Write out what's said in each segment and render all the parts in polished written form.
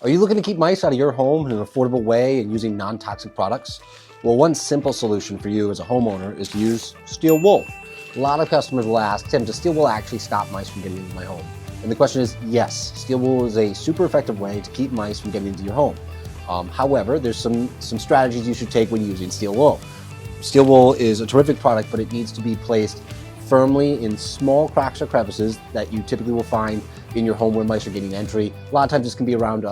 Are you looking to keep mice out of your home in an affordable way and using non-toxic products? Well, one simple solution for you as a homeowner is to use steel wool. A lot of customers will ask, Tim, does steel wool actually stop mice from getting into my home? And the question is, yes, steel wool is a super effective way to keep mice from getting into your home. However, there's some strategies you should take when using steel wool. Steel wool is a terrific product, but it needs to be placed firmly in small cracks or crevices that you typically will find in your home where mice are getting entry. A lot of times this can be around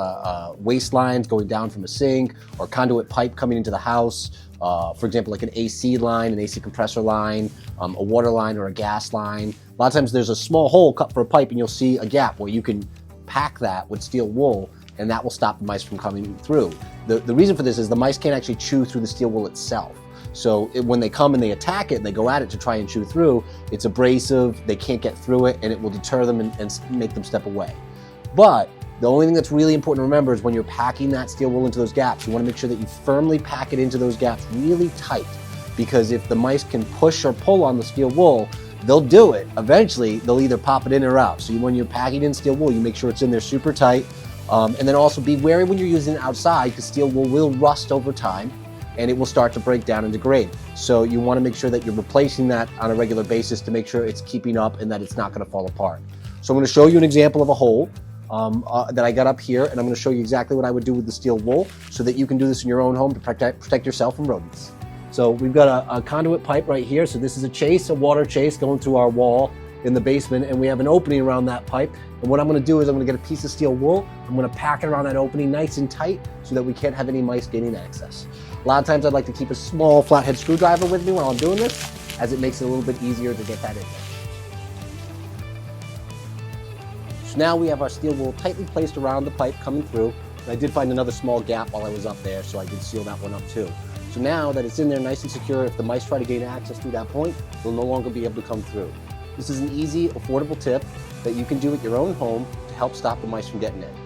waste lines going down from a sink or conduit pipe coming into the house. For example, like an AC line, an AC compressor line, a water line or a gas line. A lot of times there's a small hole cut for a pipe and you'll see a gap where you can pack that with steel wool and that will stop the mice from coming through. The reason for this is the mice can't actually chew through the steel wool itself. So when they come and they attack it and they go at it to try and chew through, it's abrasive, they can't get through it, and it will deter them and make them step away. But the only thing that's really important to remember is when you're packing that steel wool into those gaps, you want to make sure that you firmly pack it into those gaps really tight, because if the mice can push or pull on the steel wool, they'll do it. Eventually, they'll either pop it in or out. So when you're packing in steel wool, you make sure it's in there super tight. And then also be wary when you're using it outside, because steel wool will rust over time and it will start to break down and degrade. So you want to make sure that you're replacing that on a regular basis to make sure it's keeping up and that it's not going to fall apart. So I'm going to show you an example of a hole that I got up here, and I'm going to show you exactly what I would do with the steel wool so that you can do this in your own home to protect yourself from rodents. So we've got a conduit pipe right here. So this is a water chase going through our wall in the basement, and we have an opening around that pipe. And what I'm going to do is I'm going to get a piece of steel wool, I'm going to pack it around that opening nice and tight so that we can't have any mice gaining access. A lot of times I'd like to keep a small flathead screwdriver with me while I'm doing this, as it makes it a little bit easier to get that in there. So now we have our steel wool tightly placed around the pipe coming through. And I did find another small gap while I was up there, so I did seal that one up too. So now that it's in there nice and secure, if the mice try to gain access through that point, they'll no longer be able to come through. This is an easy, affordable tip that you can do at your own home to help stop the mice from getting in.